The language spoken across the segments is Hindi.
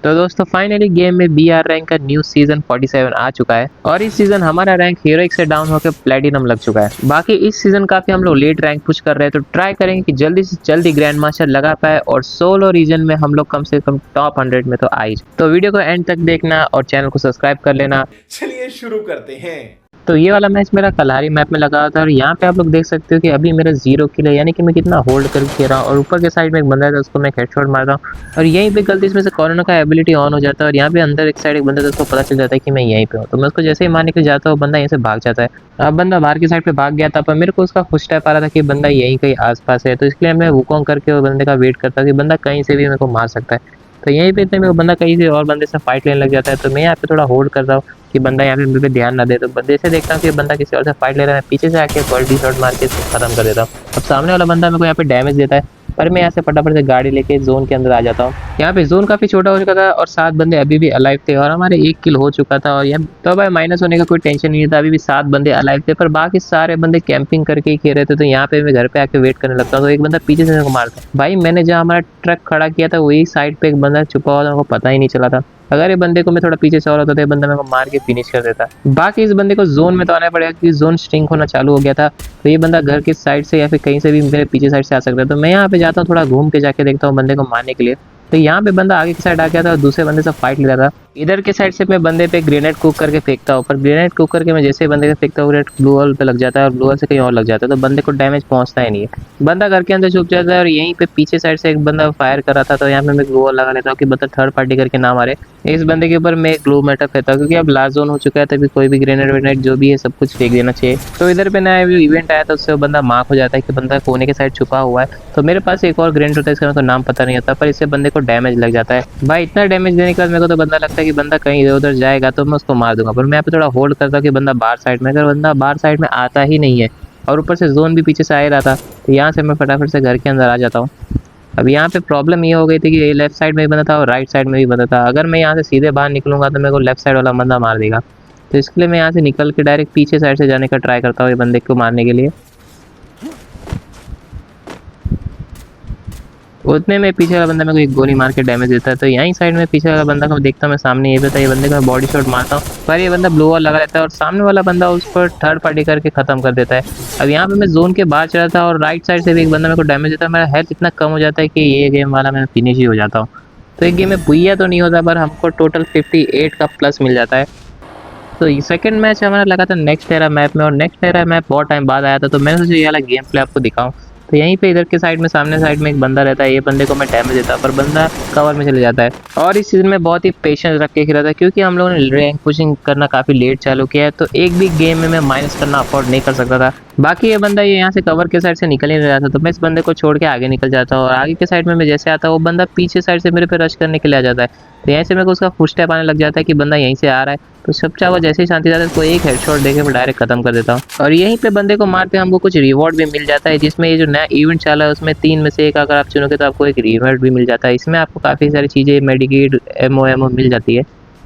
तो दोस्तों फाइनली गेम में BR रैंक का न्यू सीजन 47 आ चुका है और इस सीजन हमारा रैंक हीरोइक से डाउन होकर प्लेटिनम लग चुका है। बाकी इस सीजन काफी हम लोग लेट रैंक पुश कर रहे हैं, तो ट्राई करेंगे कि जल्दी से जल्दी ग्रैंड मास्टर लगा पाए और सोलो रीजन में हम लोग कम से कम टॉप 100 में तो आ ही। तो वीडियो को एंड तक देखना और चैनल को सब्सक्राइब कर लेना। चलिए शुरू करते हैं। तो ये वाला मैच मेरा कलारी मैप में लगा था और यहाँ पे आप लोग देख सकते हो कि अभी मेरा 0 किल है, यानी कि मैं कितना होल्ड करके खेल रहा हूँ। और ऊपर के साइड में एक बंदा है, उसको मैं हेडशॉट मार रहा हूँ और यहीं पे गलती इसमें से कॉर्नर का एबिलिटी ऑन हो जाता है और यहाँ पे अंदर एक साइड एक बंदा है, उसको पता चल जाता है कि मैं यहीं पे हूँ। तो मैं उसको जैसे ही मारने के लिए जाता हूँ, बंदा यहीं से भाग जाता है। अब बंदा बाहर की साइड पे भाग गया था, पर मेरे को उसका फुट स्टेप आ रहा था कि बंदा यहीं कहीं आसपास है, तो इसके लिए मैं वुकोंग करके बंदे का वेट करता हूँ कि बंदा कहीं से भी मेरे को मार सकता है। तो यहीं पे इतने में वो बंदा कहीं से और बंदे से फाइट लेने लग जाता है, तो मैं यहाँ पे थोड़ा होल्ड कर रहा हूँ कि बंदा यहाँ पे मेरे पे ध्यान ना दे। तो बंदे से देखता हूँ कि बंदा किसी और से फाइट ले रहा है, पीछे से आके बॉडी शॉट मार के इसको खत्म कर देता हूँ। अब सामने वाला बंदा मेरे को यहाँ पे डैमेज देता है, पर मैं यहाँ से फटाफट से गाड़ी लेके जोन के अंदर आ जाता हूँ। यहाँ पे जोन काफी छोटा हो चुका था और 7 बंदे अभी भी अलाइव थे और हमारे 1 किल हो चुका था। और यहाँ तो भाई माइनस होने का कोई टेंशन नहीं था, अभी भी 7 बंदे अलाइव थे, पर बाकी सारे बंदे कैंपिंग करके ही खेल रहे थे। तो यहाँ पे मैं घर पे आके वेट करने लगता हूँ, तो एक बंदा पीछे से मेरे को मारता है। भाई मैंने जहाँ हमारा ट्रक खड़ा किया था वही साइड पे एक बंदा छुपा हुआ था, मेरे को पता ही नहीं चला था। अगर ये बंदे को मैं थोड़ा पीछे से और होता तो ये बंदा मेरे को मार के फिनिश कर देता। बाकी इस बंदे को जोन में तो आना पड़ेगा क्योंकि जोन स्ट्रिंग होना चालू हो गया था, तो ये बंदा घर के साइड से या फिर कहीं से भी मेरे पीछे साइड से आ सकता है। तो मैं यहाँ पे जाता हूँ, थोड़ा घूम के जाके देखता हूँ बंदे को मारने के लिए। तो यहाँ पे बंदा आगे की साइड आ गया था और दूसरे बंदे से फाइट ले रहा था। इधर के साइड से मैं बंदे पे ग्रेनेड कुक करके फेंकता हूँ, पर ग्रेनेड कुक करके मैं जैसे बंदे को फेंकता हूँ ग्रेनेड ब्लू वॉल पे लग जाता है और ब्लू वॉल से कहीं और लग जाता है, तो बंदे को डैमेज पहुंचता ही नहीं है। बंदा घर के अंदर छुप जाता है और यहीं पे पीछे साइड से एक बंदा फायर कर रहा था, तो यहाँ पे मैं ग्लू वॉल लगा लेता हूँ कि बंदा थर्ड पार्टी करके ना मारे। इस बंदे के ऊपर मैं ग्लू मेटल फेंकता हूँ क्योंकि अब लास्ट जोन हो चुका है, तभी कोई भी ग्रेनेड वेनेड जो भी है सब कुछ फेंक देना चाहिए। तो इधर पे नया इवेंट आया था, उससे वो बंदा मार्क हो जाता है कि बंदा कोने के साइड छुपा हुआ है। तो मेरे पास एक और ग्रेनेड होता है, इसका मेरे को नाम पता नहीं होता, पर इससे बंदे को डैमेज लग जाता है। भाई इतना डैमेज देने के बाद मेरे को तो बंदा लगता है कि बंदा कहीं इधर उधर जाएगा तो मैं उसको मार दूंगा, पर मैं यहाँ पे थोड़ा होल्ड करता हूँ कि बंदा बाहर साइड में, अगर बंदा बाहर साइड में आता ही नहीं है और ऊपर से जोन भी पीछे से आ ही रहा था, तो यहाँ से मैं फटाफट से घर के अंदर आ जाता हूँ। अब यहाँ पे प्रॉब्लम ये हो गई थी कि लेफ्ट साइड में भी बंदा था और राइट साइड में भी बंदा था। अगर मैं यहाँ से सीधे बाहर निकलूंगा तो मेरे को लेफ्ट साइड वाला बंदा मार देगा, तो इसके लिए मैं यहाँ से निकल के डायरेक्ट पीछे साइड से जाने का ट्राई करता हूँ ये बंदे को मारने के लिए। उतने में पीछे वाला बंदा मेरे को एक गोली मार के डैमेज देता है, तो यहीं साइड में पीछे वाला बंदा को देखता हूँ मैं सामने, ये पता ये बंदे को मैं बॉडी शॉट मारता हूँ, पर ये बंदा ब्लू वॉल लगा रहता है और सामने वाला बंदा उस पर थर्ड पार्टी करके खत्म कर देता है। अब यहाँ पे मैं जोन के बाहर चला था और राइट साइड से भी एक बंदा मेरे को डैमेज देता है, मेरा हेल्थ इतना कम हो जाता है कि ये गेम वाला मैं फिनिश ही हो जाता हूँ। तो एक गेम में बुइया तो नहीं होता, पर हमको टोटल 58 का प्लस मिल जाता है। तो सेकंड मैच हमारा लगा था नेक्स्ट एरा मैप में, और नेक्स्ट एरा मैप बहुत टाइम बाद आया था, तो मैंने सोचा ये वाला गेम प्ले आपको दिखाऊं। तो यहीं पे इधर के साइड में सामने साइड में एक बंदा रहता है, ये बंदे को मैं डैमेज देता पर बंदा कवर में चले जाता है। और इस सीजन में बहुत ही पेशेंस रख के खेला था क्योंकि हम लोगों ने रैंक पुशिंग करना काफ़ी लेट चालू किया है, तो एक भी गेम में मैं माइनस करना अफोर्ड नहीं कर सकता था। बाकी ये बंदा ये यहाँ से कवर के साइड से निकल ही नहीं रहा था, तो मैं इस बंदे को छोड़ के आगे निकल जाता हूँ और आगे के साइड में मैं जैसे आता हूँ वो बंदा पीछे साइड से मेरे पे रश करने के लिए आ जाता है। तो यहीं से मेरे को उसका फुट स्टेप आने लग जाता है कि बंदा यहीं से आ रहा है, तो सब चाहे वो जैसे ही शांति जाता है उसको एक हेडशॉट देके मैं डायरेक्ट खत्म कर देता हूँ। और यहीं पे बंदे को मारते हमको कुछ रिवॉर्ड भी मिल जाता है, जिसमें ये जो नया इवेंट चला है उसमें 3 में से 1 अगर आप चुनोगे तो आपको एक रिवॉर्ड भी मिल जाता है। इसमें आपको काफ़ी सारी चीज़ें मेडिकेट एमओ मिल जाती है।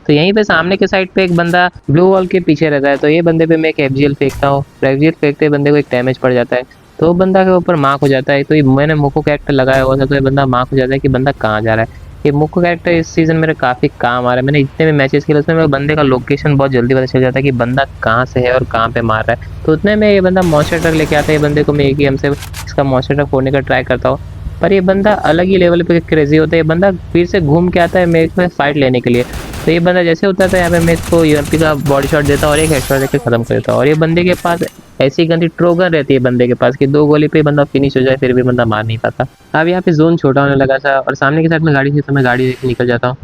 तो यहीं पे सामने के साइड पे एक बंदा ब्लू वॉल के पीछे रहता है, तो ये बंदे पे मैं एक FGL फेंकता हूँ, FGL फेंकते बंदे को एक डैमेज पड़ जाता है, तो बंदा के ऊपर मार्क हो जाता है। तो ये मैंने मोको कैरेक्टर लगाया हुआ था, तो ये बंदा मार्क हो जाता है कि बंदा कहाँ जा रहा है। ये मोको कैरेक्टर इस सीजन मेरे काफ़ी काम आ रहा है, मैंने जितने भी मैचेस खेले उसमें मेरे बंदे का लोकेशन बहुत जल्दी पता चल जाता है कि बंदा कहाँ से है और कहाँ पे मार रहा है। तो उतने में ये बंदा मॉन्स्टर ट्रक लेके आता है, ये बंदे को मैं एक ही हमसे इसका मॉन्स्टर ट्रक फोड़ने का ट्राई करता हूँ, पर ये बंदा अलग ही लेवल पे क्रेजी होता है। ये बंदा फिर से घूम के आता है मेरे पे फाइट लेने के लिए, तो ये बंदा जैसे होता था यहाँ पे मैं इसको UMP का बॉडी शॉट देता और एक हेडशॉट देकर खत्म कर देता। और ये बंदे के पास ऐसी गंदी ट्रोगन रहती है बंदे के पास कि 2 गोली पे बंदा फिनिश हो जाए, फिर भी बंदा मार नहीं पाता। अब यहाँ पे जोन छोटा होने लगा था और सामने के साइड में गाड़ी थी, तो मैं गाड़ी लेके निकल जाता हूँ।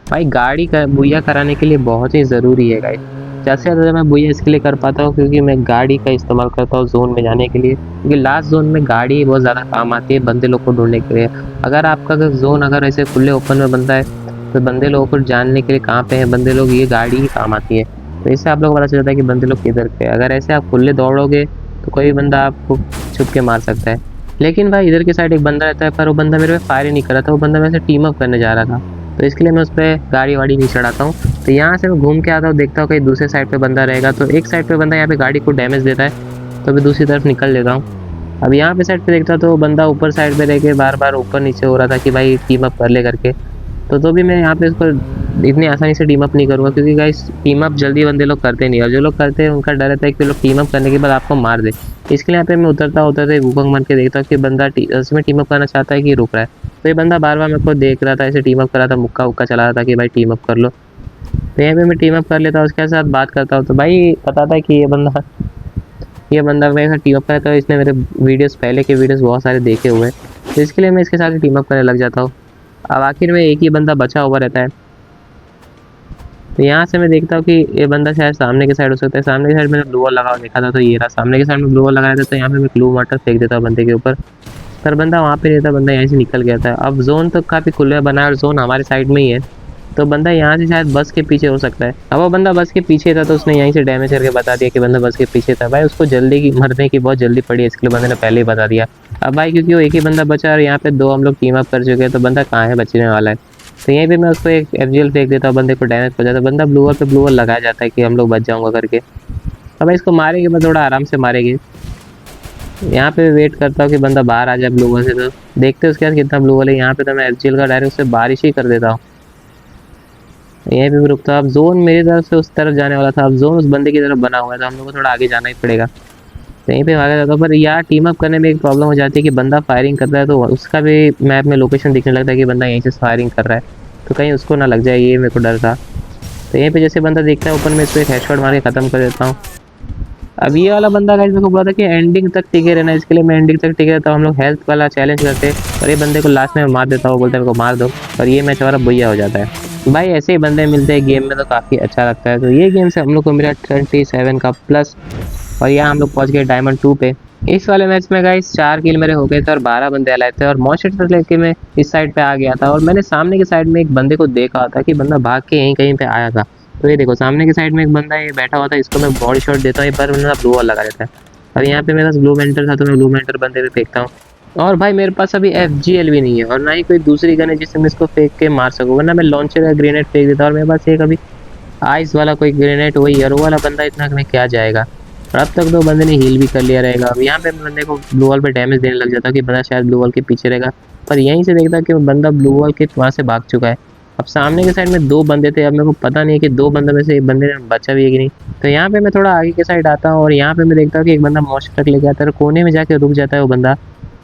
भाई गाड़ी का बुइया कराने के लिए बहुत ही ज़रूरी है गाइस, ज़्यादा से ज़्यादा मैं बुइया इसके लिए कर पाता हूँ क्योंकि मैं गाड़ी का इस्तेमाल करता हूँ जोन में जाने के लिए, क्योंकि लास्ट जोन में गाड़ी बहुत ज़्यादा काम आती है बंदे लोग को ढूंढने के लिए। अगर आपका जोन अगर ऐसे खुले ओपन में बनता है तो बंदे लोगों को जानने के लिए कहाँ पे है बंदे लोग, ये गाड़ी ही काम आती है। तो इससे आप लोग को पता चल जाता है कि बंदे लोग किधर पे। अगर ऐसे आप खुले दौड़ोगे तो कोई बंदा आपको छुप के मार सकता है। लेकिन भाई इधर की साइड एक बंदा रहता है, पर वो बंदा मेरे पे फायर ही नहीं कर रहा था, वो बंदा मेरे से टीम अप करने जा रहा था, तो इसके लिए मैं उस पर गाड़ी वाड़ी नहीं चढ़ाता हूँ। तो यहाँ से मैं घूम के आता हूँ, देखता हूँ कहीं दूसरे साइड पे बंदा रहेगा, तो एक साइड पे बंदा यहाँ पे गाड़ी को डैमेज देता है, तो मैं दूसरी तरफ निकल लेता हूँ। अब यहाँ पे साइड पे देखता तो बंदा ऊपर साइड पे रह के बार बार ऊपर नीचे हो रहा था कि भाई टीम अप कर ले करके, तो भी मैं यहाँ पे इसको इतनी आसानी से टीम अप नहीं करूँगा, क्योंकि गाइस टीम अप जल्दी बंदे लोग करते नहीं, और जो लोग करते हैं उनका डर रहता है कि लोग टीम अप करने के बाद आपको मार दे। इसके लिए यहाँ पे मैं उतरते वूकंग बन के देखता हूँ कि बंदा उसमें टीम अप करना चाहता है कि रुक रहा है। तो ये बंदा बार बार मेरे को देख रहा था, ऐसे टीम अप कर रहा था, मुक्का उक्का चला रहा था कि भाई टीम अप कर लो। तो यहाँ पे मैं टीम अप कर लेता हूँ, उसके साथ बात करता हूँ। तो भाई पता था कि ये बंदा मेरे साथ टीम अप करता है, इसने मेरे वीडियोस पहले के वीडियोस बहुत सारे देखे हुए हैं, तो इसके लिए मैं इसके साथ टीम अप करने लग जाता हूँ। अब आखिर में एक ही बंदा बचा हुआ रहता है। तो यहाँ से मैं देखता हूँ कि ये बंदा शायद सामने के साइड हो सकता है। सामने की साइड मैंने ब्लू वॉल लगा हुआ देखा था, तो ये रहा सामने के साइड में ब्लू वॉल लगाया था। तो यहाँ पे मैं ग्लू वाटर फेंक देता हूँ बंदे के ऊपर, पर बंदा वहाँ पे नहीं था, बंदा यहाँ से निकल गया था। अब जोन तो काफ़ी खुला बना है और जोन हमारे साइड में ही है, तो बंदा यहाँ से शायद बस के पीछे हो सकता है। अब वो बंदा बस के पीछे था, तो उसने यहीं से डैमेज करके बता दिया कि बंदा बस के पीछे था। भाई उसको जल्दी की मरने की बहुत जल्दी पड़ी, इसके लिए बंदे ने पहले ही बता दिया। अब भाई क्योंकि वो एक ही बंदा बचा और यहाँ पे दो हम लोग टीम अप कर चुके हैं, तो बंदा कहाँ है बचने वाला है। तो यहीं पे मैं उसको एक FGL फेंक देता हूँ, बंदे को डैमेज हो जाता है। बंदा ब्लू वॉल पे ब्लू वॉल लगाया जाता है कि हम लोग बच जाऊँगा करके। अब भाई इसको मारेंगे, बस थोड़ा आराम से मारेंगे। यहाँ पे वेट करता हूँ कि बंदा बाहर आ जाए ब्लू वॉल से, तो देखते हैं उसके पास कितना ब्लू वॉल है। यहाँ पे तो मैं FGL का डायरेक्ट उससे बारिश ही कर देता हूँ। यहीं पे भी रुकता हूँ। अब जोन मेरी तरफ से उस तरफ जाने वाला था, अब जोन उस बंदे की तरफ बना हुआ है, तो हम लोग को थोड़ा आगे जाना ही पड़ेगा। तो यहीं पे आगे जाता हूँ, पर यार टीम अप करने में एक प्रॉब्लम हो जाती है कि बंदा फायरिंग कर रहा है, तो उसका भी मैप में लोकेशन दिखने लगता है कि बंदा यहीं से फायरिंग कर रहा है, तो कहीं उसको ना लग जाए, ये मेरे को डर था। तो यहीं पे जैसे बंदा दिखता है ऊपर में, इसको एक हेडशॉट मार के ख़त्म कर देता हूँ। अब ये वाला बंदा गाइस मेरे को बोला था कि एंडिंग तक टिके रहना, इसके लिए मैं एंडिंग तक टिके रहता हूँ। हम लोग हेल्थ वाला चैलेंज करते हैं, और ये बंदे को लास्ट में मार देता हूँ, बोलता है मेरे को मार दो, और ये मैच हमारा बुइया हो जाता है। भाई ऐसे ही बंदे मिलते हैं गेम में, तो काफ़ी अच्छा लगता है। तो ये गेम से हम लोग को मिला 27 का प्लस, और यहाँ हम लोग पहुँच गए डायमंड 2 पे। इस वाले मैच में गाइस 4 किल मेरे हो गए थे और 12 बंदे अलाए थे, और मॉन्स्टर ट्रक लेके मैं इस साइड पे आ गया था, और मैंने सामने की साइड में एक बंदे को देखा था कि बंदा भाग के यहीं कहीं पे आया था। तो ये देखो सामने की साइड में एक बंदा ये बैठा हुआ था, इसको मैं बॉडी शॉट देता हूँ, एक बार मैंने ब्लू वॉल लगा देता है। और यहाँ पे मेरे पास ब्लू मेंटर था, तो मैं ब्लू मेंटर बंदे पे फेंकता हूँ। और भाई मेरे पास अभी FGL भी नहीं है, और ना ही कोई दूसरी गन है जिससे मैं इसको फेंक के मार सकूँ, वरना मैं लॉन्चर या ग्रेनेड फेंक देता। और मेरे पास एक अभी आइस वाला कोई ग्रेनेड वही, और वो वाला बंदा इतना में क्या जाएगा। और अब तक तो बंदे ने हील भी कर लिया रहेगा। अब यहाँ पे बंदे को ब्लू वॉल पे डैमेज देने लग जाता कि बंदा शायद ब्लू वॉल के पीछे रहेगा, पर यहीं से देखता कि बंदा ब्लू वॉल के वहाँ से भाग चुका है। अब सामने के साइड में 2 बंदे थे, अब मेरे को पता नहीं है कि 2 बंदों में से एक बंदे ने बचा भी है कि नहीं। तो यहाँ पे मैं थोड़ा आगे के साइड आता हूँ, और यहाँ पे मैं देखता हूँ कि एक बंदा मॉन्स्टर ट्रक लेके आता है, और कोने में जाके रुक जाता है वो बंदा।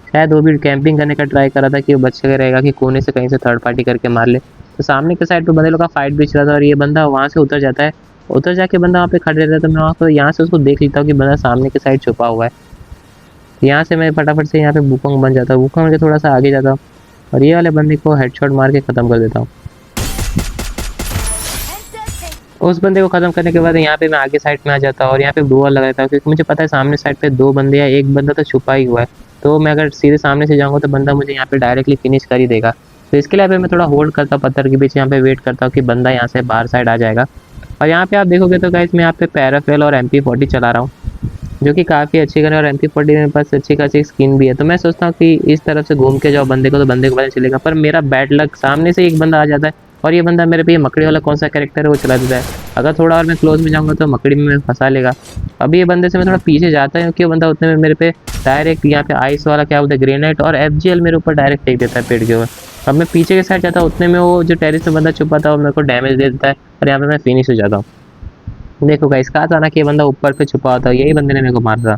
शायद वो भी कैंपिंग करने का ट्राई कर रहा था कि वो बच के रहेगा कि कोने से कहीं से थर्ड पार्टी करके मार ले। तो सामने के साइड पे बंदे लोग का फाइट भी चल रहा था, और ये बंदा वहाँ से उतर जाता है। उतर जाके बंदा वहाँ पे खड़े रहता है, तो मैं वहाँ पर यहाँ से उसको देख लेता हूँ कि बंदा सामने के साइड छुपा हुआ है। यहाँ से मैं फटाफट से यहाँ पे वुकोंग बन जाता हूँ, वुकोंग के थोड़ा सा आगे जाता हूँ, और ये वाले बंदे को हेडशॉट मार के ख़त्म कर देता हूँ। उस बंदे को ख़त्म करने के बाद यहाँ पे मैं आगे साइड में आ जाता हूँ, और यहाँ पे ब्लू वॉल लगा देता हूँ, क्योंकि मुझे पता है सामने साइड पे 2 बंदे हैं, एक बंदा तो छुपा ही हुआ है। तो मैं अगर सीधे सामने से जाऊँगा तो बंदा मुझे यहाँ पे डायरेक्टली फिनिश कर ही देगा। तो इसके लिए मैं थोड़ा होल्ड करता हूँ पत्थर के पीछे, यहाँ पे वेट करता हूँ कि बंदा यहाँ से बाहर साइड आ जाएगा। और यहाँ पे आप देखोगे तो गाइस मैं यहाँ पे पैराफेल और MP40 चला रहा हूँ, जो कि काफ़ी अच्छी गन है, और MP40 मेरे पास अच्छी खासी स्किन भी है। तो मैं सोचता हूँ कि इस तरफ से घूम के जाओ बंदे को, तो बंदे को पता चलेगा। पर मेरा बैड लक, सामने से एक बंदा आ जाता है, और ये बंदा मेरे पे ये मकड़ी वाला कौन सा कैरेक्टर है वो चला देता है। अगर थोड़ा और मैं क्लोज में जाऊँगा तो मकड़ी में फंसा लेगा। अभी ये बंदे से मैं थोड़ा पीछे जाता हूँ, क्योंकि बंदा उतने में मेरे पे डायरेक्ट यहाँ पे आइस वाला क्या बोलते हैं ग्रेनेड और FGL मेरे ऊपर डायरेक्ट फेंक देता है पेड़ के ऊपर। अब मैं पीछे के साइड जाता हूँ, उतने में वो जो टेरिस में बंदा छुपा था वो मेरे को डैमेज दे देता है, और यहाँ पे मैं फिनिश हो जाता हूँ। देखो गाइस कहा था ना कि ये बंदा ऊपर पे छुपा होता है, यही बंदे ने मेरे को मार दिया।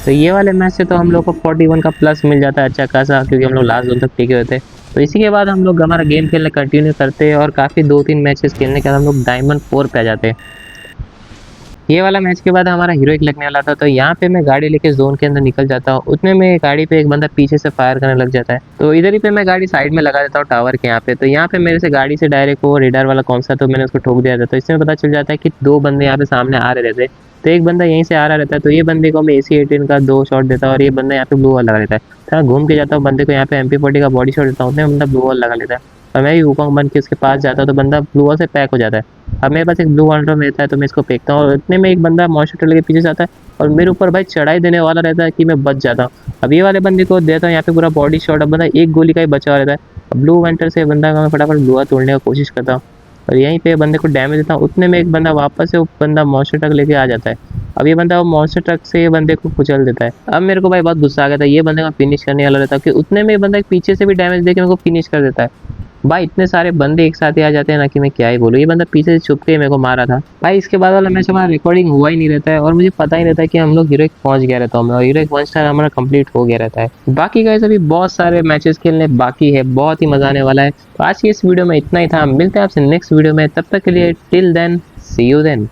तो ये वाले मैच से तो हम लोग को 41 का प्लस मिल जाता है अच्छा खासा, क्योंकि हम लोग लास्ट जोन तक टिके हुए थे। तो इसी के बाद हम लोग हमारा गेम खेलना कंटिन्यू करते हैं, और काफ़ी 2-3 मैचेस खेलने के बाद हम लोग डायमंड 4 पे आ जाते हैं। ये वाला मैच के बाद हमारा हीरोइक लगने वाला था, तो यहाँ पे मैं गाड़ी लेके जोन के अंदर निकल जाता हूँ। उतने में गाड़ी पे एक बंदा पीछे से फायर करने लग जाता है, तो इधर ही पे मैं गाड़ी साइड में लगा देता हूँ टावर के यहाँ पे। तो यहाँ पे मेरे से गाड़ी से डायरेक्ट वो रेडार वाला कौन सा, तो मैंने उसको ठोक दिया था। तो इसमें पता चल जाता है कि 2 बंदे यहाँ पे सामने आ रहे थे, तो एक बंदा यहीं से आ रहा रहता है। तो ये बंदे को मैं AC-18 का 2 शॉट देता हूँ, और ये बंदा यहाँ पे ब्लू वॉल लगा लेता है। तो घूम के जाता हूँ, बंदे को यहाँ पे MP40 का बॉडी शॉट देता हूँ, बंदा ब्लू वॉल लगा लेता है, और मैं भी वुकोंग बन के उसके पास जाता हूँ, तो बंदा ब्लू वॉल से पैक हो जाता है। अब मेरे पास एक ब्लू वाल्टर रहता है, तो मैं इसको फेंकता हूँ, और इतने में एक बंदा मॉन्स्टर ट्रक के पीछे से आता है, और मेरे ऊपर भाई चढ़ाई देने वाला रहता है कि मैं बच जाता हूँ। अब ये वाले बंदे को देता हूँ यहाँ पे पूरा बॉडी शॉट, अब बंदा एक गोली का ही बचा हुआ रहता है। ब्लू वेंटर से बंदा का मैं फटाफट ब्लू तोड़ने की कोशिश करता हूँ, और यहीं पे बंदे को डैमेज देता हूँ। उतने में एक बंदा वापस से वो बंदा मॉन्स्टर ट्रक लेके आ जाता है। अब ये बंदा वो मॉन्स्टर ट्रक से ये बंदे को कुचल देता है। अब मेरे को भाई बहुत गुस्सा आ गया था, ये बंदे का फिनिश करने वाला रहता है कि उतने में बंदा पीछे से भी डैमेज देके मेरे को फिनिश कर देता है। भाई इतने सारे बंदे एक साथ ही आ जाते हैं ना कि मैं क्या ही बोलूँ। ये बंदा पीछे से छुप के मेरे को मारा था भाई। इसके बाद वाला मैच हमारा रिकॉर्डिंग हुआ ही नहीं रहता है और मुझे पता ही रहता है कि हम लोग हीरोइक पहुंच गया रहता हूँ, और हीरोइक 1 स्टार हमारा कंप्लीट हो गया रहता है। बाकी गाइस अभी बहुत सारे मैचेस खेलने बाकी है, बहुत ही मजा आने वाला है। तो आज की इस वीडियो में इतना ही था, मिलते हैं आपसे नेक्स्ट वीडियो में, तब तक के लिए till then see you then.